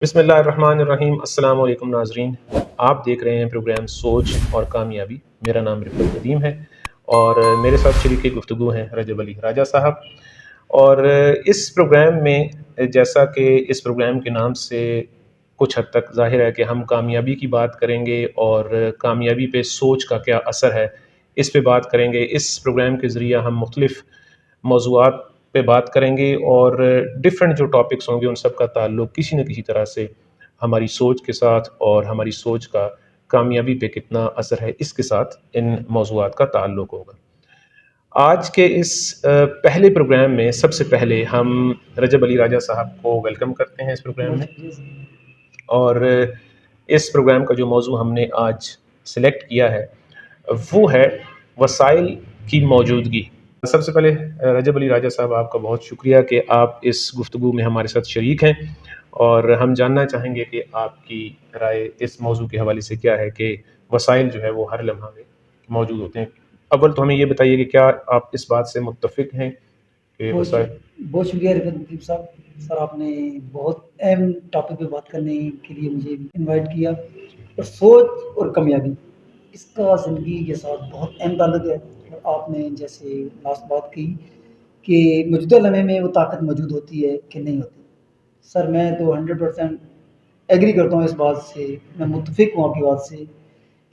بسم اللہ الرحمن الرحیم۔ السلام علیکم ناظرین، آپ دیکھ رہے ہیں پروگرام سوچ اور کامیابی۔ میرا نام رفعت ندیم ہے اور میرے ساتھ شریک گفتگو ہیں رجب علی راجہ صاحب۔ اور اس پروگرام میں، جیسا کہ اس پروگرام کے نام سے کچھ حد تک ظاہر ہے کہ ہم کامیابی کی بات کریں گے اور کامیابی پہ سوچ کا کیا اثر ہے اس پہ بات کریں گے۔ اس پروگرام کے ذریعہ ہم مختلف موضوعات پہ بات کریں گے اور ڈفرینٹ جو ٹاپکس ہوں گے ان سب کا تعلق کسی نہ کسی طرح سے ہماری سوچ کے ساتھ اور ہماری سوچ کا کامیابی پہ کتنا اثر ہے اس کے ساتھ ان موضوعات کا تعلق ہوگا۔ آج کے اس پہلے پروگرام میں سب سے پہلے ہم رجب علی راجہ صاحب کو ویلکم کرتے ہیں اس پروگرام میں۔ اور اس پروگرام کا جو موضوع ہم نے آج سلیکٹ کیا ہے وہ ہے وسائل کی موجودگی۔ سب سے پہلے رجب علی راجہ صاحب، آپ کا بہت شکریہ کہ آپ اس گفتگو میں ہمارے ساتھ شریک ہیں، اور ہم جاننا چاہیں گے کہ آپ کی رائے اس موضوع کے حوالے سے کیا ہے کہ وسائل جو ہے وہ ہر لمحہ میں موجود ہوتے ہیں۔ اول تو ہمیں یہ بتائیے کہ کیا آپ اس بات سے متفق ہیں کہ وسائل؟ بہت شکریہ رفعت نقیب صاحب، سر آپ نے بہت اہم ٹاپک پہ بات کرنے کے لیے مجھے انوائٹ کیا۔ اور سوچ اور کامیابی اس کا زندگی کے ساتھ بہت اہم تعلق ہے۔ اور آپ نے جیسے لاسٹ بات کی کہ موجودہ لمحے میں وہ طاقت موجود ہوتی ہے کہ نہیں ہوتی، سر میں تو 100% ایگری کرتا ہوں اس بات سے، میں متفق ہوں آپ کی بات سے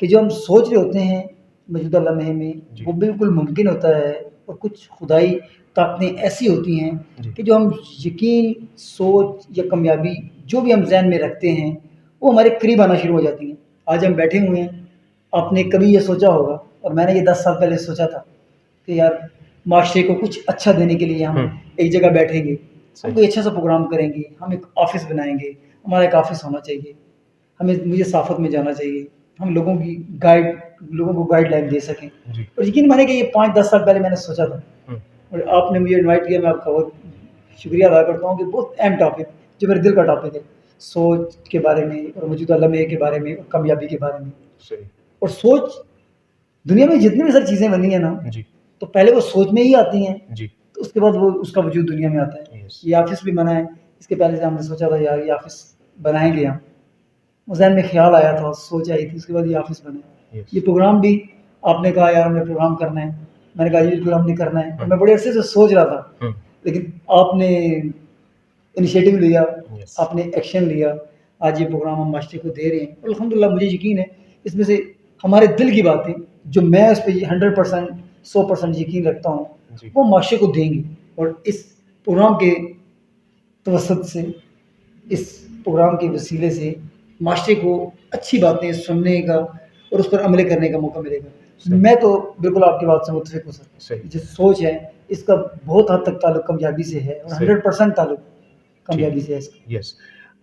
کہ جو ہم سوچ رہے ہوتے ہیں موجودہ لمحے میں وہ بالکل ممکن ہوتا ہے، اور کچھ خدائی طاقتیں ایسی ہوتی ہیں کہ جو ہم یقین، سوچ یا کامیابی جو بھی ہم ذہن میں رکھتے ہیں وہ ہمارے قریب آنا شروع ہو جاتی ہیں۔ آج ہم بیٹھے ہوئے ہیں، آپ نے کبھی یہ سوچا ہوگا، اور میں نے یہ 10 سال پہلے سوچا تھا کہ یار معاشرے کو کچھ اچھا دینے کے لیے ہم ایک جگہ بیٹھیں گے، ہم کوئی اچھا سا پروگرام کریں گے، ہم ایک آفس بنائیں گے، ہمارا ایک آفس ہونا چاہیے، مجھے صافت میں جانا چاہیے، ہم لوگوں کو گائیڈ لائن دے سکیں۔ اور یقین مانے کہ یہ 5-10 سال پہلے میں نے سوچا تھا، اور آپ نے مجھے انوائٹ کیا، میں آپ کا بہت شکریہ ادا کرتا ہوں کہ بہت اہم ٹاپک جو میرے دل کا ٹاپک ہے، سوچ کے بارے میں اور موجودہ لمحے کے بارے میں اور کامیابی کے بارے میں۔ اور سوچ، دنیا میں جتنی بھی ساری چیزیں بنی ہیں نا تو پہلے وہ سوچ میں ہی آتی ہیں، تو اس کے بعد وہ اس کا وجود دنیا میں آتا ہے۔ یہ آفس بھی بنا ہے، اس کے پہلے سے ہم نے سوچا تھا یار یہ آفس بنائیں گے ہم، ذہن میں خیال آیا تھا، سوچ آئی تھی، اس کے بعد یہ آفس بنا۔ یہ پروگرام بھی آپ نے کہا یار ہم نے پروگرام کرنا ہے، میں نے کہا یہ پروگرام نہیں کرنا ہے، اور میں بڑے عرصے سے سوچ رہا تھا، لیکن آپ نے انیشیٹو لیا، آپ نے ایکشن لیا، آج یہ پروگرام ہم معاشرے کو دے رہے ہیں، اور الحمدللہ مجھے یقین ہے اس میں سے ہمارے دل کی باتیں جو میں اس پہ 100% 100% یقین رکھتا ہوں وہ معاشرے کو دیں گی۔ اور اس پروگرام کے توسط سے، اس پروگرام کے وسیلے سے معاشرے کو اچھی باتیں سننے کا اور اس پر عمل کرنے کا موقع ملے گا۔ میں تو بالکل آپ کی بات سے متفق ہوں سر، جو سوچ ہے اس کا بہت حد تک تعلق کامیابی سے ہے، اور 100% تعلق کامیابی سے ہے اس کا۔ یس،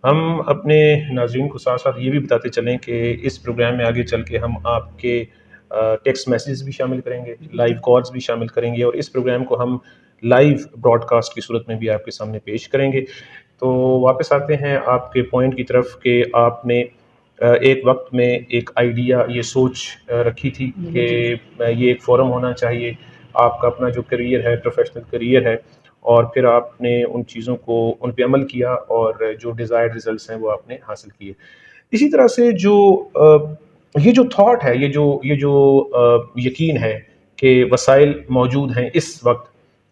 ہم اپنے ناظرین کو ساتھ ساتھ یہ بھی بتاتے چلیں کہ اس پروگرام میں آگے چل کے ہم آپ کے ٹیکسٹ میسیجز بھی شامل کریں گے، لائیو کالز بھی شامل کریں گے، اور اس پروگرام کو ہم لائیو براڈ کاسٹ کی صورت میں بھی آپ کے سامنے پیش کریں گے۔ تو واپس آتے ہیں آپ کے پوائنٹ کی طرف کہ آپ نے ایک وقت میں ایک آئیڈیا، یہ سوچ رکھی تھی کہ یہ ایک فورم ہونا چاہیے، آپ کا اپنا جو کریئر ہے، پروفیشنل کریئر ہے، اور پھر آپ نے ان چیزوں کو ان پہ عمل کیا اور جو ڈیزائرڈ ریزلٹس ہیں وہ آپ نے حاصل کیے۔ اسی طرح سے یہ جو تھاٹ ہے، یہ جو یقین ہے کہ وسائل موجود ہیں، اس وقت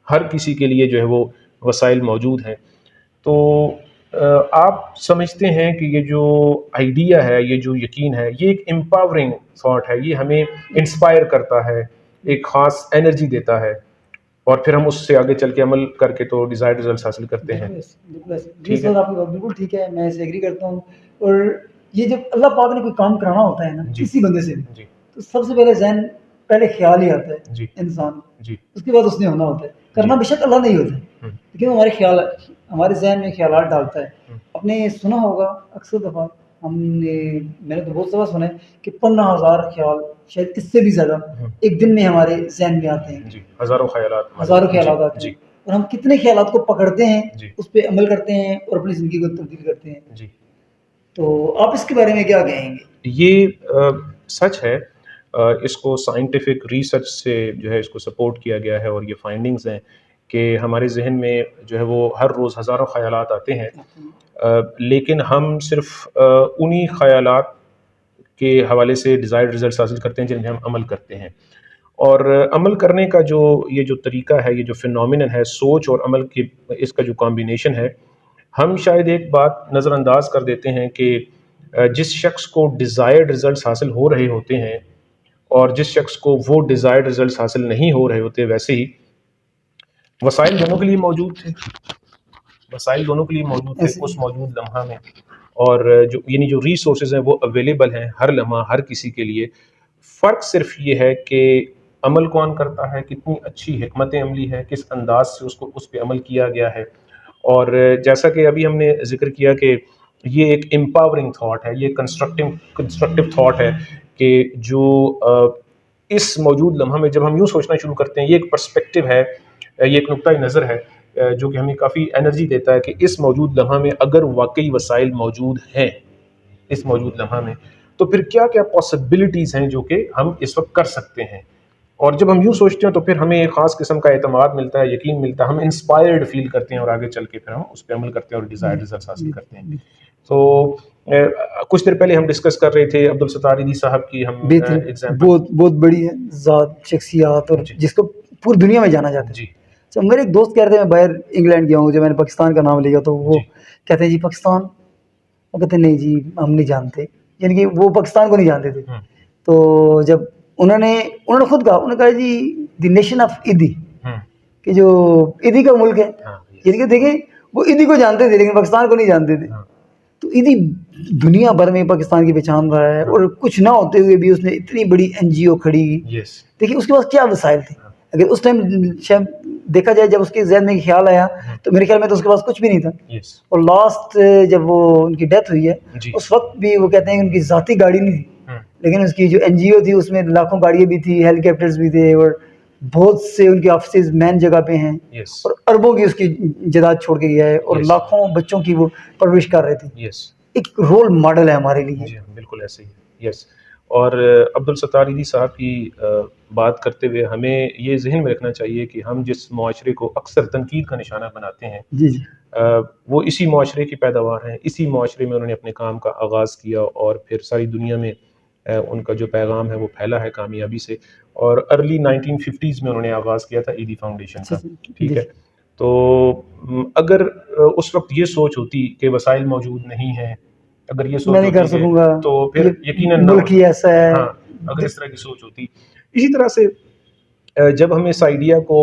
ہر کسی کے لیے جو ہے وہ وسائل موجود ہیں، تو آپ سمجھتے ہیں کہ یہ جو آئیڈیا ہے، یہ جو یقین ہے، یہ ایک امپاورنگ تھاٹ ہے، یہ ہمیں انسپائر کرتا ہے، ایک خاص انرجی دیتا ہے، اور پھر ہم اس سے آگے چل کے عمل کر کے تو ڈیزائرڈ ریزلٹس حاصل کرتے ہیں۔ جی سر، آپ کی بات بالکل ٹھیک ہے، میں اسے ایگری کرتا ہوں۔ اور یہ جب اللہ پاک نے کوئی کام کرانا ہوتا ہے نا کسی بندے سے بھی، تو سب سے پہلے ذہن پہلے خیال ہی آتا ہے انسان، اس کے بعد اس نے ہونا ہوتا ہے، کرنا بے شک اللہ نہیں ہوتا ہے، لیکن ہمارے خیال، ہمارے ذہن میں خیالات ڈالتا ہے۔ آپ نے سنا ہوگا اکثر دفعہ میں نے تو بہت دفعہ سنا ہے کہ 15,000 خیال، شاید اس سے بھی زیادہ ایک دن میں ہمارے ذہن میں آتے ہیں، ہزاروں خیالات آتے ہیں، اور ہم کتنے خیالات کو پکڑتے ہیں، اس پہ عمل کرتے ہیں اور اپنی زندگی کو تبدیل کرتے ہیں۔ تو آپ اس کے بارے میں کیا کہیں گے؟ یہ سچ ہے، اس کو سائنٹیفک ریسرچ سے جو ہے اس کو سپورٹ کیا گیا ہے، اور یہ فائنڈنگز ہیں کہ ہمارے ذہن میں جو ہے وہ ہر روز ہزاروں خیالات آتے ہیں، لیکن ہم صرف انہی خیالات کے حوالے سے ڈیزائرڈ رزلٹس حاصل کرتے ہیں جن میں ہم عمل کرتے ہیں. اور عمل کرنے کا یہ جو طریقہ ہے، یہ جو فینومینن ہے، سوچ اور عمل کی اس کا جو کمبینیشن ہے، ہم شاید ایک بات نظر انداز کر دیتے ہیں کہ جس شخص کو ڈیزائرڈ رزلٹس حاصل ہو رہے ہوتے ہیں اور جس شخص کو وہ ڈیزائرڈ رزلٹس حاصل نہیں ہو رہے ہوتے، ویسے ہی وسائل دونوں کے لیے موجود تھے، وسائل دونوں کے لیے موجود تھے اس موجود لمحہ میں، اور جو ریسورسز ہیں وہ اویلیبل ہیں ہر لمحہ ہر کسی کے لیے. فرق صرف یہ ہے کہ عمل کون کرتا ہے، کتنی اچھی حکمت عملی ہے، کس انداز سے اس پہ عمل کیا گیا ہے. اور جیسا کہ ابھی ہم نے ذکر کیا کہ یہ ایک امپاورنگ تھاٹ ہے، یہ کنسٹرکٹیو تھاٹ ہے کہ جو اس موجود لمحہ میں جب ہم یوں سوچنا شروع کرتے ہیں، یہ ایک پرسپیکٹیو ہے، یہ ایک نقطۂ نظر ہے جو کہ ہمیں کافی انرجی دیتا ہے کہ اس موجود لمحہ میں اگر واقعی وسائل موجود ہیں اس موجود لمحہ میں، تو پھر کیا کیا پاسبلٹیز ہیں جو کہ ہم اس وقت کر سکتے ہیں. اور جب ہم یوں سوچتے ہیں تو پھر ہمیں ایک خاص قسم کا اعتماد ملتا ہے، یقین ملتا ہے، ہم انسپائرڈ فیل کرتے ہیں اور آگے چل کے پھر ہم اس پہ عمل کرتے ہیں اور ڈیزائرڈ رزلٹس حاصل کرتے ہیں. تو کچھ دیر پہلے ہم ڈسکس کر رہے تھے عبدالستار ایدھی صاحب کی، ہم بہت بڑی ہے ذات، شخصیات، اور جس کو پوری دنیا میں جانا جاتا ہے. جی تو میرے ایک دوست کہہ رہے تھے میں باہر انگلینڈ گیا ہوں، جب میں نے پاکستان کا نام لیا تو وہ کہتے ہیں جی پاکستان، وہ کہتے ہیں نہیں جی ہم نہیں جانتے، یعنی کہ وہ پاکستان کو نہیں جانتے تھے. تو جب انہوں نے خود کہا، انہوں نے کہا جی دی نیشن آف ایدھی، کہ جو ایدھی کا ملک ہے، یعنی کہ دیکھیں وہ ایدھی کو جانتے تھے لیکن پاکستان کو نہیں جانتے تھے. تو ایدھی دنیا بھر میں پاکستان کی پہچان رہا ہے، اور کچھ نہ ہوتے ہوئے بھی اس نے اتنی بڑی NGO کھڑی کی. دیکھیے اس کے پاس کیا وسائل تھے. اگر اس ٹائم شاید دیکھا جائے جب اس کے ذہن میں خیال آیا تو میرے خیال میں تو اس کے پاس کچھ بھی نہیں تھا. اور لاسٹ جب وہ ان کی ڈیتھ ہوئی ہے اس وقت بھی وہ کہتے ہیں کہ ان کی ذاتی گاڑی نہیں تھی، لیکن اس کی جو NGO تھی اس میں لاکھوں گاڑیاں بھی تھی، ہیلی کاپٹرز بھی تھے، اور بہت سے ان کے آفسز مین جگہ پہ ہیں، اور اربوں کی اس کی جائیداد چھوڑ کے گیا ہے، اور لاکھوں بچوں کی وہ پرورش کر رہے تھے. ایک رول ماڈل ہے ہمارے لیے. جی بالکل ایسے ہی. یس. اور عبدالستار ایدھی صاحب کی بات کرتے ہوئے ہمیں یہ ذہن میں رکھنا چاہیے کہ ہم جس معاشرے کو اکثر تنقید کا نشانہ بناتے ہیں، وہ اسی معاشرے کی پیداوار ہیں، اسی معاشرے میں انہوں نے اپنے کام کا آغاز کیا اور پھر ساری دنیا میں ان کا جو پیغام ہے وہ پھیلا ہے کامیابی سے. اور ارلی 1950s میں انہوں نے آغاز کیا تھا ایدھی فاؤنڈیشن کا. ٹھیک ہے. تو اگر اس وقت یہ سوچ ہوتی کہ وسائل موجود نہیں ہیں، اگر یہ سوچ میں نہیں کر سکوں گا تو پھر یقیناً ملک ہی ایسا ہے. ہاں اگر اس طرح کی سوچ ہوتی. اسی طرح سے جب ہم اس آئیڈیا کو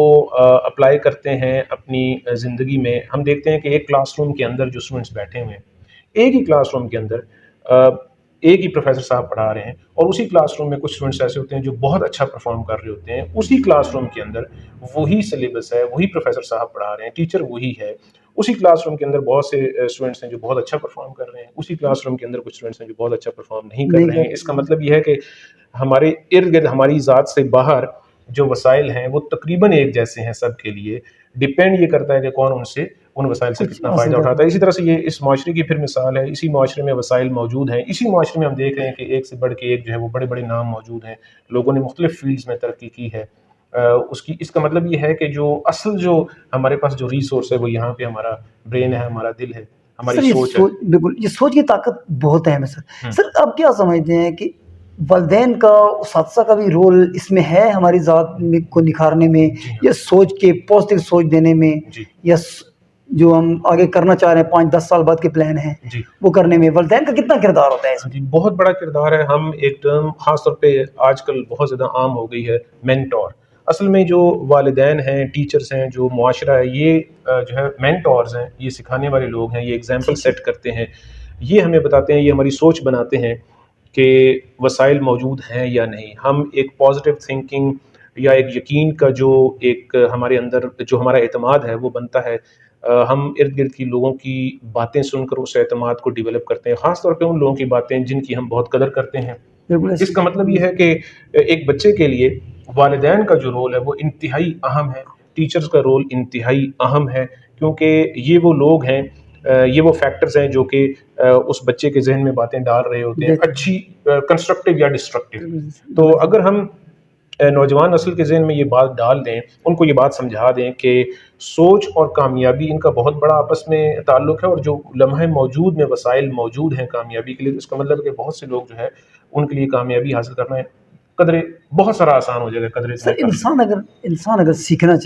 اپلائی کرتے ہیں اپنی زندگی میں، ہم دیکھتے ہیں کہ ایک کلاس روم کے اندر جو اسٹوڈنٹس بیٹھے ہوئے ہیں، ایک ہی کلاس روم کے اندر ایک ہی پروفیسر صاحب پڑھا رہے ہیں، اور اسی کلاس روم میں کچھ اسٹوڈنٹس ایسے ہوتے ہیں جو بہت اچھا پرفارم کر رہے ہوتے ہیں. اسی کلاس روم کے اندر وہی سلیبس ہے، وہی پروفیسر صاحب پڑھا رہے ہیں، ٹیچر وہی ہے. اسی کلاس روم کے اندر بہت سے اسٹوڈنٹس ہیں جو بہت اچھا پرفارم کر رہے ہیں، اسی کلاس روم کے اندر کچھ اسٹوڈنٹس ہیں جو بہت اچھا پرفارم نہیں کر رہے ہیں. اس کا مطلب یہ ہے کہ ہمارے ارد گرد ہماری ذات سے باہر جو وسائل ہیں وہ تقریباً ایک جیسے ہیں سب کے لیے. ڈپینڈ یہ کرتا ہے کہ کون ان وسائل سے کتنا فائدہ اٹھاتا ہے. اسی طرح سے یہ اس معاشرے کی پھر مثال ہے. اسی معاشرے میں وسائل موجود ہیں، اسی معاشرے میں ہم دیکھ رہے ہیں کہ ایک سے بڑھ کے ایک جو ہے وہ بڑے بڑے نام موجود ہیں، لوگوں نے مختلف فیلڈز میں ترقی کی ہے. اس کا مطلب یہ ہے کہ جو اصل جو ہمارے پاس جو ریسورس ہے وہ یہاں پہ ہمارا برین ہے، ہمارا دل ہے، ہماری سوچ ہے. بالکل یہ سوچ کی طاقت بہت اہم ہے. سر آپ کیا سمجھتے ہیں کہ والدین کا، اساتذہ کا بھی رول اس میں ہے ہماری ذات کو نکھارنے میں، یا سوچ کے پازیٹیو سوچ دینے میں، یا جو ہم آگے کرنا چاہ رہے ہیں 5-10 سال بعد کے پلان ہیں وہ کرنے میں والدین کا کتنا کردار ہوتا ہے؟ جی بہت بڑا کردار ہے. ہم ایک ٹرم خاص طور پہ آج کل بہت زیادہ عام ہو گئی ہے، مینٹور. اصل میں جو والدین ہیں، ٹیچرز ہیں، جو معاشرہ ہے، یہ جو ہے مینٹورز ہیں، یہ سکھانے والے لوگ ہیں، یہ ایگزامپل سیٹ کرتے ہیں، یہ ہمیں بتاتے ہیں، یہ ہماری سوچ بناتے ہیں کہ وسائل موجود ہیں یا نہیں. ہم ایک پازیٹیو تھنکنگ یا ایک یقین کا جو ایک ہمارے اندر جو ہمارا اعتماد ہے وہ بنتا ہے. ہم ارد گرد کی لوگوں کی باتیں سن کر اس اعتماد کو ڈیولپ کرتے ہیں، خاص طور پہ ان لوگوں کی باتیں جن کی ہم بہت قدر کرتے ہیں. اس کا مطلب یہ ہے کہ ایک بچے کے لیے والدین کا جو رول ہے وہ انتہائی اہم ہے، ٹیچرز کا رول انتہائی اہم ہے، کیونکہ یہ وہ لوگ ہیں، یہ وہ فیکٹرز ہیں جو کہ اس بچے کے ذہن میں باتیں ڈال رہے ہوتے ہیں، اچھی کنسٹرکٹیو یا ڈسٹرکٹیو. تو اگر ہم نوجوان نسل کے ذہن میں یہ بات ڈال دیں، ان کو یہ بات سمجھا دیں کہ سوچ اور کامیابی ان کا بہت بڑا آپس میں تعلق ہے، اور جو لمحے موجود میں وسائل موجود ہیں کامیابی کے لیے، اس کا مطلب ہے کہ بہت سے لوگ جو ہے ان کے لیے کامیابی حاصل کرنا ہے قدرے بہت سارا آسان ہو جائے گا قدرے سر انسان اگر سیکھنا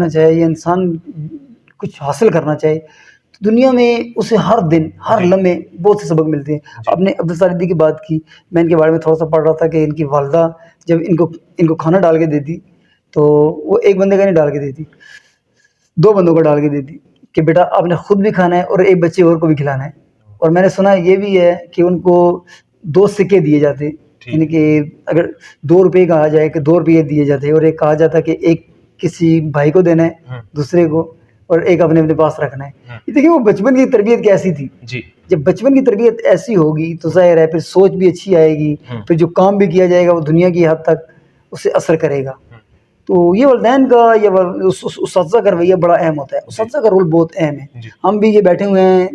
چاہے، یا انسان کچھ حاصل کرنا چاہے تو دنیا میں اسے ہر دن ہر لمحے بہت سے سبق ملتے ہیں. آپ نے عبدالصالح کی بات کی، میں ان کے بارے میں تھوڑا سا پڑھ رہا تھا کہ ان کی والدہ جب ان کو کھانا ڈال کے دیتی تو وہ ایک بندے کا نہیں ڈال کے دیتی، 2 بندوں کو ڈال کے دیتی کہ بیٹا آپ نے خود بھی کھانا ہے اور ایک بچے اور کو بھی کھلانا ہے. اور میں نے سنا یہ بھی ہے کہ ان کو 2 سکے دیے جاتے، یعنی کہ اگر 2 روپے کہا جائے کہ 2 روپے دیے جاتے، اور ایک کہا جاتا کہ ایک کسی بھائی کو دینا ہے، دوسرے کو، اور ایک اپنے پاس رکھنا ہے. یہ دیکھیں وہ بچپن کی تربیت کیسی تھی. جب بچپن کی تربیت ایسی ہوگی تو ظاہر ہے پھر سوچ بھی اچھی آئے گی، پھر جو کام بھی کیا جائے گا وہ دنیا کی حد تک اسے اثر کرے گا. تو یہ والدین کا یا اساتذہ کا رویہ بڑا اہم ہوتا ہے. اساتذہ کا رول بہت اہم ہے. ہم بھی یہ بیٹھے ہوئے ہیں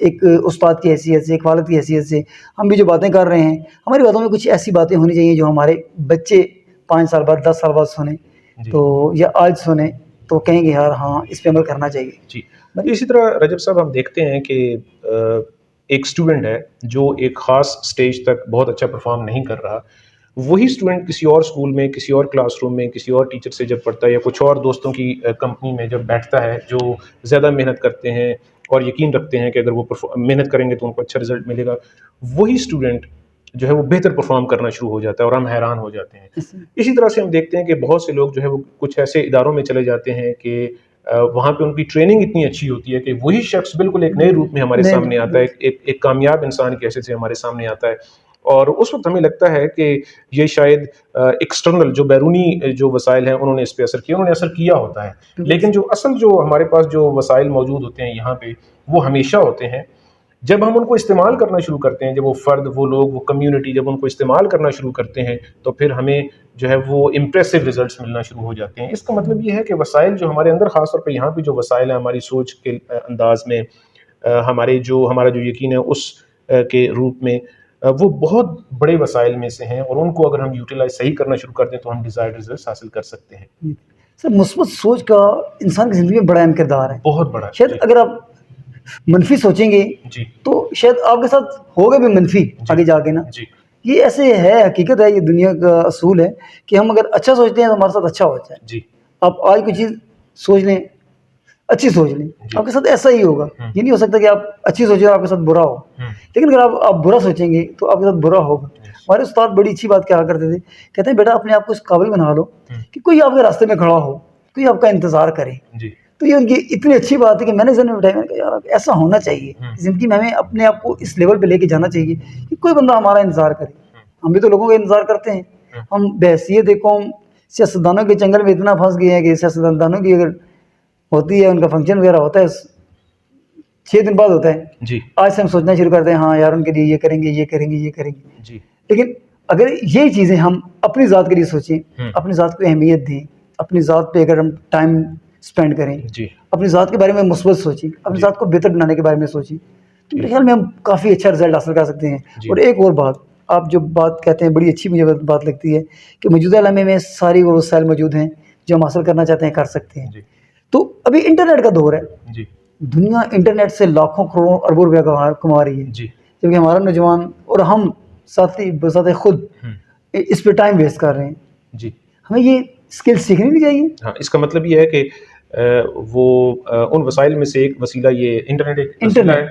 ایک استاد کی حیثیت سے، ایک والد کی حیثیت سے، ہم بھی جو باتیں کر رہے ہیں ہماری باتوں میں کچھ ایسی باتیں ہونی چاہیے جو ہمارے بچے 5 سال بعد 10 سال بعد سنیں تو یا آج سنیں تو کہیں گے یار ہاں اس پہ عمل کرنا چاہیے. جی اسی طرح رجب صاحب ہم دیکھتے ہیں کہ ایک اسٹوڈنٹ ہے جو ایک خاص سٹیج تک بہت اچھا پرفارم نہیں کر رہا، وہی اسٹوڈنٹ کسی اور اسکول میں، کسی اور کلاس روم میں، کسی اور ٹیچر سے جب پڑھتا ہے یا کچھ اور دوستوں کی کمپنی میں جب بیٹھتا ہے جو زیادہ محنت کرتے ہیں اور یقین رکھتے ہیں کہ اگر وہ محنت کریں گے تو ان کو اچھا رزلٹ ملے گا، وہی اسٹوڈنٹ جو ہے وہ بہتر پرفارم کرنا شروع ہو جاتا ہے اور ہم حیران ہو جاتے ہیں. اسی طرح سے ہم دیکھتے ہیں کہ بہت سے لوگ جو ہے وہ کچھ ایسے اداروں میں چلے جاتے ہیں کہ وہاں پہ ان کی ٹریننگ اتنی اچھی ہوتی ہے کہ وہی شخص بالکل ایک نئے روپ میں ہمارے سامنے آتا ہے، ایک کامیاب انسان کی حیثیت سے ہمارے سامنے آتا ہے. اور اس وقت ہمیں لگتا ہے کہ یہ شاید ایکسٹرنل جو بیرونی جو وسائل ہیں انہوں نے اس پہ اثر کیا، انہوں نے اثر کیا ہوتا ہے، لیکن جو اصل جو ہمارے پاس جو وسائل موجود ہوتے ہیں یہاں پہ وہ ہمیشہ ہوتے ہیں. جب ہم ان کو استعمال کرنا شروع کرتے ہیں، جب وہ فرد، وہ لوگ، وہ کمیونٹی جب ان کو استعمال کرنا شروع کرتے ہیں تو پھر ہمیں جو ہے وہ امپریسو ریزلٹس ملنا شروع ہو جاتے ہیں. اس کا مطلب یہ ہے کہ وسائل جو ہمارے اندر، خاص طور پہ یہاں پہ جو وسائل ہیں ہماری سوچ کے انداز میں، ہمارا جو یقین ہے اس کے روپ میں، وہ بہت بڑے وسائل میں سے ہیں، اور ان کو اگر ہم یوٹیلائز صحیح کرنا شروع کر دیں تو ہم ڈیزائرڈ ریزلٹس حاصل کر سکتے ہیں. سر مثبت سوچ کا انسان کی زندگی میں بڑا اہم کردار ہے، بہت بڑا. شاید اگر آپ منفی سوچیں گے تو شاید آپ کے ساتھ ہوگا بھی منفی آگے جا کے نا. یہ ایسے ہے، حقیقت ہے، یہ دنیا کا اصول ہے کہ ہم اگر اچھا سوچتے ہیں تو ہمارے ساتھ اچھا ہوتا ہے. آپ آج کوئی چیز سوچ لیں، اچھی سوچ لیں، آپ کے ساتھ ایسا ہی ہوگا. یہ نہیں ہو سکتا کہ آپ اچھی سوچیں اور آپ کے ساتھ برا ہو، لیکن اگر آپ برا سوچیں گے تو آپ کے ساتھ برا ہوگا. ہمارے استاد بڑی اچھی بات کہا کرتے تھے، کہتے ہیں بیٹا اپنے آپ کو اس قابل بنا لو کہ کوئی آپ کے راستے میں کھڑا ہو، کوئی آپ کا انتظار کرے. تو یہ ان کی اتنی اچھی بات ہے کہ میں نے ذہن میں بٹھایا، میں نے کہا یار ایسا ہونا چاہیے زندگی میں، ہمیں اپنے آپ کو اس لیول پہ لے کے جانا چاہیے کہ کوئی بندہ ہمارا انتظار کرے. ہم بھی تو لوگوں کا انتظار کرتے ہیں. ہم بحیثیت قوم سیاستدانوں کے چنگل میں اتنا پھنس گئے ہیں کہ سیاستدانوں کی اگر ہوتی ہے، ان کا فنکشن وغیرہ ہوتا ہے 6 دن بعد ہوتا ہے، آج سے ہم سوچنا شروع کرتے ہیں ہاں یار ان کے لیے یہ کریں گے، یہ کریں گے، یہ کریں گے. لیکن اگر یہ چیزیں ہم اپنی ذات کے لیے سوچیں، اپنی ذات کو اہمیت دیں، اپنی ذات پہ اگر ہم ٹائم اسپینڈ کریں، اپنی ذات کے بارے میں مثبت سوچیں، اپنی ذات کو بہتر بنانے کے بارے میں سوچیں، تو میرے خیال میں ہم کافی اچھا رزلٹ حاصل کر سکتے ہیں. اور ایک اور بات آپ جو بات کہتے ہیں بڑی اچھی مجھے بات لگتی ہے کہ موجودہ لمحے میں ساری وہ وسائل موجود ہیں جو ہم حاصل کرنا چاہتے ہیں کر سکتے ہیں. تو ابھی انٹرنیٹ کا دور ہے، دنیا انٹرنیٹ سے لاکھوں کروڑوں اربوں روپیہ کما رہی ہے، جبکہ ہمارا نوجوان اور ہم ساتھی بذات خود اس پہ ٹائم ویسٹ کر رہے ہیں. ہمیں یہ اسکل سیکھنی نہیں چاہیے. ہاں، اس کا مطلب یہ ہے کہ وہ ان وسائل میں سے ایک وسیلہ یہ انٹرنیٹ ایک وسیلہ ہے،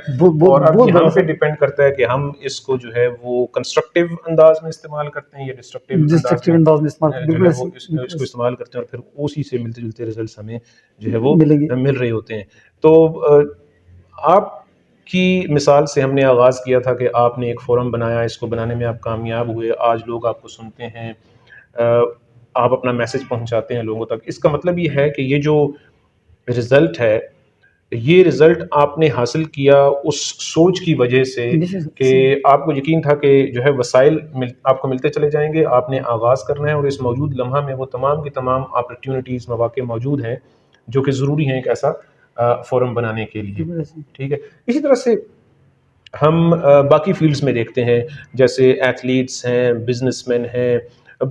اور اب یہ ہم پہ ڈیپینڈ کرتا ہے کہ ہم اس کو جو ہے وہ کنسٹرکٹیو انداز میں استعمال کرتے ہیں یا ڈسٹرکٹیو انداز میں اس کو استعمال کرتے ہیں، اور پھر اسی سے ملتے جلتے ریزلٹس ہمیں جو ہے وہ مل رہے ہوتے ہیں. تو آپ کی مثال سے ہم نے آغاز کیا تھا کہ آپ نے ایک فورم بنایا، اس کو بنانے میں آپ کامیاب ہوئے، آج لوگ آپ کو سنتے ہیں، آپ اپنا میسج پہنچاتے ہیں لوگوں تک. اس کا مطلب یہ ہے کہ یہ جو رزلٹ ہے، یہ رزلٹ آپ نے حاصل کیا اس سوچ کی وجہ سے کہ آپ کو یقین تھا کہ جو ہے وسائل آپ کو ملتے چلے جائیں گے، آپ نے آغاز کرنا ہے، اور اس موجود لمحہ میں وہ تمام کی تمام اپرچونٹیز، مواقع موجود ہیں جو کہ ضروری ہیں ایک ایسا فورم بنانے کے لیے. ٹھیک ہے. اسی طرح سے ہم باقی فیلڈز میں دیکھتے ہیں، جیسے ایتھلیٹس ہیں، بزنس مین ہیں،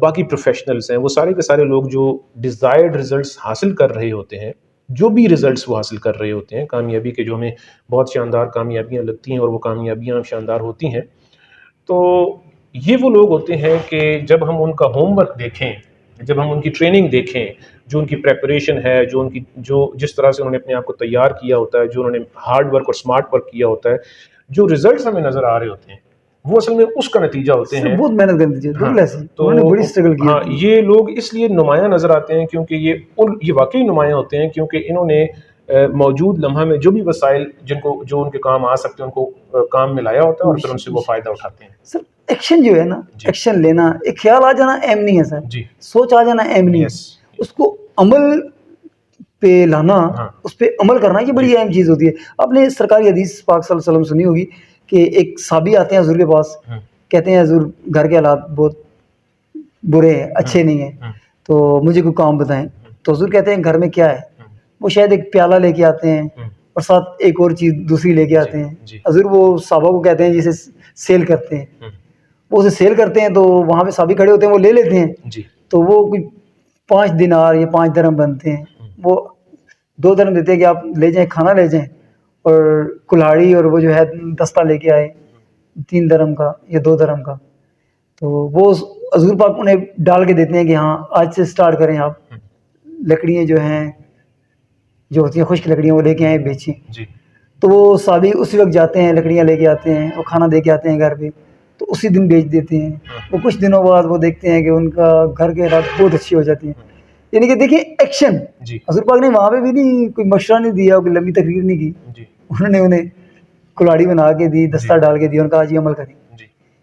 باقی پروفیشنلز ہیں، وہ سارے کے سارے لوگ جو ڈیزائرڈ رزلٹس حاصل کر رہے ہوتے ہیں، جو بھی رزلٹس وہ حاصل کر رہے ہوتے ہیں کامیابی کے، جو ہمیں بہت شاندار کامیابیاں لگتی ہیں اور وہ کامیابیاں شاندار ہوتی ہیں، تو یہ وہ لوگ ہوتے ہیں کہ جب ہم ان کا ہوم ورک دیکھیں، جب ہم ان کی ٹریننگ دیکھیں، جو ان کی پریپریشن ہے، جو جس طرح سے انہوں نے اپنے آپ کو تیار کیا ہوتا ہے، جو انہوں نے ہارڈ ورک اور اسمارٹ ورک کیا ہوتا ہے، جو رزلٹس ہمیں نظر آ رہے ہوتے ہیں وہ اصل میں اس کا نتیجہ ہوتے ہیں. بہت محنت کرنی چاہیے، ہاں، بالکل ایسے تو انہوں نے بڑی اسٹرگل کی ہاں ہوتی ہے. یہ لوگ اس لیے نمایاں نظر آتے ہیں کیونکہ یہ واقعی نمایاں ہوتے ہیں، کیونکہ انہوں نے موجود لمحہ میں جو بھی وسائل جو ان کے کام آ سکتے ہیں ان کو کام میں لایا ہوتا ہے اور پھر ان سے وہ فائدہ اٹھاتے ہیں. سر ایکشن جو ہے نا، ایکشن لینا، ایک خیال آ جانا اہم نہیں ہے سر، جی، سوچ آ جانا اہم نہیں ہے، اس کو عمل پہ لانا، اس پہ عمل کرنا، یہ بڑی اہم چیز ہوتی ہے. آپ نے سرکاری حدیث پاک صلی اللہ علیہ وسلم سنی ہوگی کہ ایک صحابی آتے ہیں حضور کے پاس، کہتے ہیں حضور گھر کے حالات بہت برے ہیں، اچھے نہیں ہیں، تو مجھے کوئی کام بتائیں. تو حضور کہتے ہیں گھر میں کیا ہے؟ وہ شاید ایک پیالہ لے کے آتے ہیں اور ساتھ ایک اور چیز دوسری لے کے آتے ہیں. حضور وہ صحابہ کو کہتے ہیں جسے سیل کرتے ہیں، وہ اسے سیل کرتے ہیں، تو وہاں پہ صحابی کھڑے ہوتے ہیں، وہ لے لیتے ہیں. تو وہ کوئی 5 دینار یا 5 درہم بنتے ہیں، وہ 2 درہم دیتے ہیں کہ آپ لے جائیں، کھانا لے جائیں، اور کلہاڑی اور وہ جو ہے دستہ لے کے آئے 3 درہم کا یا 2 درہم کا. تو وہ حضور پاک انہیں ڈال کے دیتے ہیں کہ ہاں آج سے سٹارٹ کریں آپ، لکڑیاں جو ہیں جو ہوتی ہیں خشک لکڑیاں وہ لے کے آئیں بیچیں. تو وہ صحابی اسی وقت جاتے ہیں، لکڑیاں لے کے آتے ہیں، وہ کھانا دے کے آتے ہیں گھر پہ، تو اسی دن بیچ دیتے ہیں. وہ کچھ دنوں بعد وہ دیکھتے ہیں کہ ان کا گھر کے حالات بہت اچھی ہو جاتی ہیں. یعنی کہ دیکھیں ایکشن، حضور پاک نے وہاں پہ بھی نہیں کوئی مشورہ نہیں دیا، کوئی لمبی تقریر نہیں کی، انہوں نے انہیں کلاڑی بنا کے دی، دستہ ڈال کے دیا، ان کا آج یہ عمل کریں.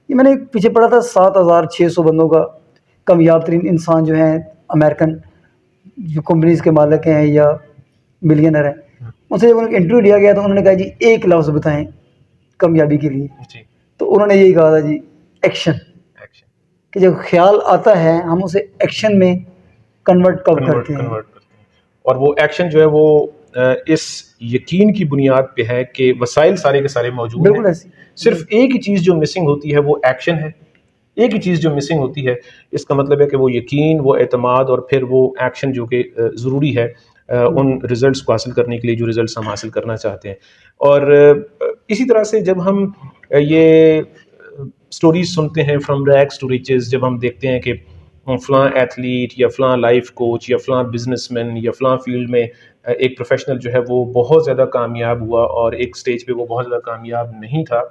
یہ میں نے پیچھے پڑھا تھا 7600 بندوں کا کامیاب ترین انسان جو ہیں امریکن، جو کمپنیز کے مالک ہیں یا ملینر ہیں، ان سے جب ان کا انٹرویو لیا گیا تو انہوں نے کہا جی ایک لفظ بتائیں کامیابی کے لیے. تو انہوں نے یہی کہا تھا جی ایکشن، کہ جب خیال آتا ہے ہم اسے ایکشن میں کنورٹ کرتے ہیں. اور وہ ایکشن جو ہے وہ اس یقین کی بنیاد پہ ہے کہ وسائل سارے کے سارے موجود ہیں، بالکل ایسی، صرف ایک ہی چیز جو مسنگ ہوتی ہے وہ ایکشن ہے. ایک ہی چیز جو مسنگ ہوتی ہے، اس کا مطلب ہے کہ وہ یقین، وہ اعتماد اور پھر وہ ایکشن جو کہ ضروری ہے ان رزلٹس کو حاصل کرنے کے لیے، جو رزلٹس ہم حاصل کرنا چاہتے ہیں. اور اسی طرح سے جب ہم یہ سٹوریز سنتے ہیں فرام ریگس ٹو ریچز، جب ہم دیکھتے ہیں کہ فلاں ایتھلیٹ یا فلاں لائف کوچ یا فلاں بزنس مین یا فلاں فیلڈ میں ایک پروفیشنل جو ہے وہ بہت زیادہ کامیاب ہوا اور ایک سٹیج پہ وہ بہت زیادہ کامیاب نہیں تھا،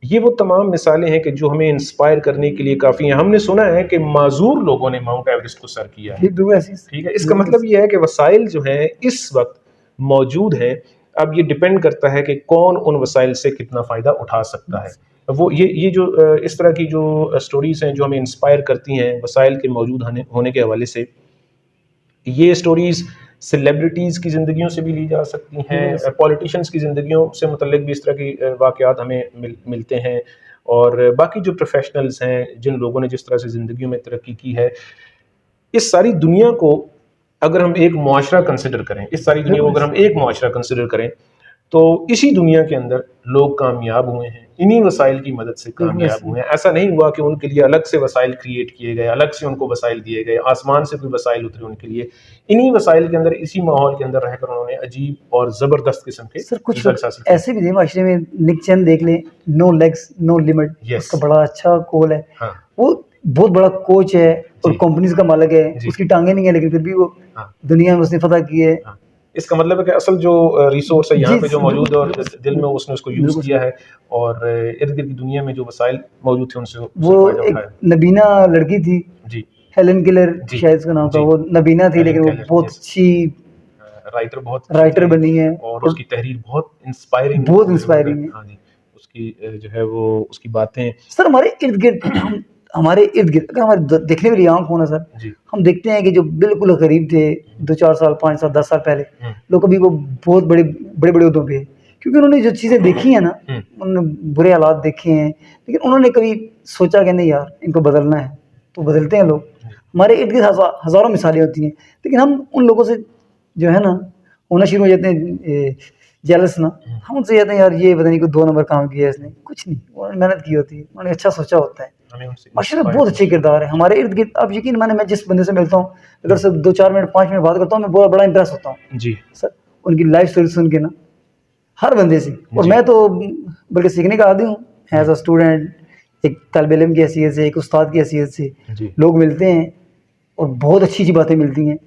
یہ وہ تمام مثالیں ہیں کہ جو ہمیں انسپائر کرنے کے لیے کافی ہیں. ہم نے سنا ہے کہ معذور لوگوں نے ماؤنٹ ایوریسٹ کو سر کیا ہے، ٹھیک ہے. اس کا مطلب یہ ہے کہ وسائل جو ہیں اس وقت موجود ہیں. اب یہ ڈپینڈ کرتا ہے کہ کون ان وسائل سے کتنا فائدہ اٹھا سکتا ہے. وہ یہ جو اس طرح کی جو سٹوریز ہیں جو ہمیں انسپائر کرتی ہیں وسائل کے موجود ہونے کے حوالے سے، یہ سٹوریز سیلیبریٹیز کی زندگیوں سے بھی لی جا سکتی ہیں، پولیٹیشینس کی زندگیوں سے متعلق بھی اس طرح کی واقعات ہمیں ملتے ہیں، اور باقی جو پروفیشنلز ہیں جن لوگوں نے جس طرح سے زندگیوں میں ترقی کی ہے. اس ساری دنیا کو اگر ہم ایک معاشرہ کنسیڈر کریں، اس ساری دنیا کو اگر ہم ایک معاشرہ کنسیڈر کریں، تو اسی دنیا کے اندر لوگ کامیاب ہوئے ہیں، انہی وسائل کی مدد سے کامیاب ہوئے ہیں. ایسا نہیں ہوا کہ ان کے لیے الگ سے وسائل کریٹ کیے گئے، الگ سے ان کو وسائل دیے گئے، آسمان سے کوئی وسائل اترے ان کے لیے. انہی وسائل کے اندر، اسی ماحول کے اندر رہ کر انہوں نے عجیب اور زبردست قسم کے کچھ ایسے بھی تھے معاشرے میں. نک چین دیکھ لیں، نو لیگس نو لمٹ، اس کا بڑا اچھا کول ہے. وہ بہت بڑا کوچ ہے اور کمپنیز کا مالک ہے، اس کی ٹانگیں نہیں ہیں لیکن پھر بھی وہ دنیا میں اس نے فتح کی ہے. اس کا مطلب ہے کہ اصل جو ریسورس ہے یہاں پہ جو موجود ہے اور دل میں اس نے اس کو یوز کیا ہے، اور ارد گرد کی دنیا میں جو وسائل موجود تھے ان سے وہ ایک نبینا لڑکی تھی، ہیلن کیلر شاید اس کا نام تھا. وہ نبینا تھی لیکن وہ بہت اچھی رائٹر بنی ہے، اور اس کی تحریر بہت انسپائرنگ ہے. ہاں جی، اس کی جو ہے وہ اس کی باتیں سر ہمارے ارد گرد اگر ہمارے دیکھنے والی آنکھ ہو نا سر، ہم دیکھتے ہیں کہ جو بالکل غریب تھے 2-4 سال 5 سال 10 سال پہلے، لوگ ابھی وہ بہت بڑے عہدوں پہ ہیں، کیونکہ انہوں نے جو چیزیں دیکھی ہیں نا، انہوں نے برے حالات دیکھے ہیں، لیکن انہوں نے کبھی سوچا کہ نہیں یار ان کو بدلنا ہے، تو بدلتے ہیں لوگ. ہمارے ارد گرد ہزاروں مثالیں ہوتی ہیں، لیکن ہم ان لوگوں سے جو ہے نا ہونا شروع ہو جاتے ہیں جیلس نا. ہم ان سے کہتے ہیں یار یہ پتہ نہیں کوئی 2 نمبر کام کیا ہے اس نے. کچھ نہیں، انہوں نے محنت کی ہوتی ہے، انہوں نے اچھا سوچا ہوتا ہے. ہمیں ان سے ماشاء اللہ بہت اچھے کردار ہے ہمارے ارد گرد. آپ یقین مانے میں جس بندے سے ملتا ہوں اگر صرف 2-4 منٹ 5 منٹ بات کرتا ہوں میں بہت بڑا امپریس ہوتا ہوں جی سر ان کی لائف اسٹوری سن کے نا ہر بندے سے. اور میں تو بلکہ سیکھنے کا عادی ہوں ایز اے اسٹوڈنٹ, ایک طالب علم کی حیثیت سے, ایک استاد کی حیثیت سے. جی لوگ ملتے ہیں اور بہت اچھی اچھی باتیں ملتی ہیں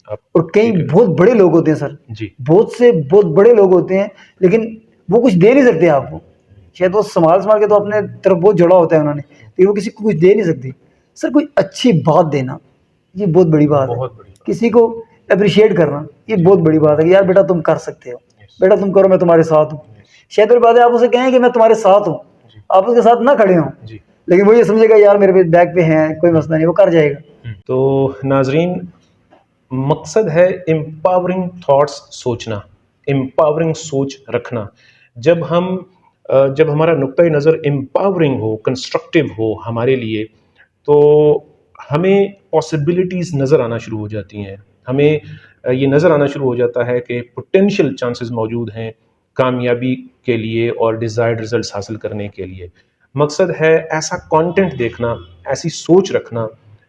آپ اور کئی بہت بڑے لوگ ہوتے ہیں سر, جی بہت سے بہت بڑے لوگ ہوتے ہیں لیکن وہ کچھ دے نہیں سکتے آپ کو. شاید وہ سنبھال کے تو اپنے طرف بہت جوڑا ہوتا ہے انہوں نے لیکن وہ کسی کو کچھ دے نہیں سکتے. سر کوئی اچھی بات دینا یہ بہت بڑی بات ہے. بہت بڑی بات. کسی کو اپریشیٹ کرنا یہ بہت بڑی بات ہے کہ یار بیٹا تم کر سکتے ہو, بیٹا تم کرو, میں تمہارے ساتھ ہوں. شاید وہ بات ہے آپ اسے کہیں کہ میں تمہارے ساتھ ہوں, آپ اس کے ساتھ نہ کھڑے ہوں جی لیکن وہ یہ سمجھے گا یار میرے پہ بیک پہ ہیں, کوئی مسئلہ نہیں, وہ کر جائے گا. تو ناظرین مقصد ہے امپاورنگ تھاٹس سوچنا, امپاورنگ سوچ رکھنا. جب ہمارا نقطۂ نظر امپاورنگ ہو, کنسٹرکٹیو ہو ہمارے لیے, تو ہمیں پاسبلٹیز نظر آنا شروع ہو جاتی ہیں. ہمیں یہ نظر آنا شروع ہو جاتا ہے کہ پوٹینشیل چانسز موجود ہیں کامیابی کے لیے اور ڈیزائرڈ رزلٹس حاصل کرنے کے لیے. مقصد ہے ایسا کانٹینٹ دیکھنا, ایسی سوچ رکھنا,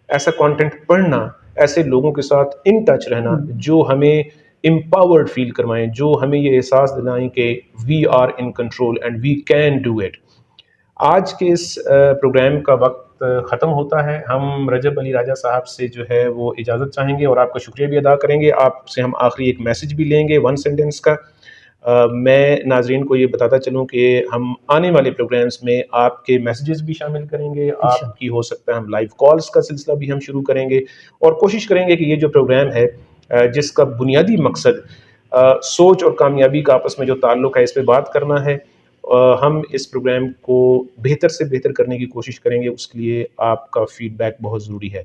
ایسا کانٹینٹ پڑھنا, ایسے لوگوں کے ساتھ ان ٹچ رہنا جو ہمیں امپاورڈ فیل کروائیں, جو ہمیں یہ احساس دلائیں کہ we are in control and we can do it. آج کے اس پروگرام کا وقت ختم ہوتا ہے. ہم رجب علی راجہ صاحب سے جو ہے وہ اجازت چاہیں گے اور آپ کا شکریہ بھی ادا کریں گے. آپ سے ہم آخری ایک میسج بھی لیں گے 1 سینٹنس کا. میں ناظرین کو یہ بتاتا چلوں کہ ہم آنے والے پروگرامز میں آپ کے میسیجز بھی شامل کریں گے. آپ کی ہو سکتا ہے ہم لائیو کالز کا سلسلہ بھی ہم شروع کریں گے اور کوشش کریں گے کہ یہ جو پروگرام ہے جس کا بنیادی مقصد سوچ اور کامیابی کا آپس میں جو تعلق ہے اس پہ بات کرنا ہے, ہم اس پروگرام کو بہتر سے بہتر کرنے کی کوشش کریں گے. اس کے لیے آپ کا فیڈ بیک بہت ضروری ہے.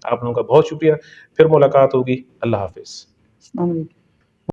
آپ لوگوں کا بہت شکریہ. پھر ملاقات ہوگی. اللہ حافظ. السلام علیکم.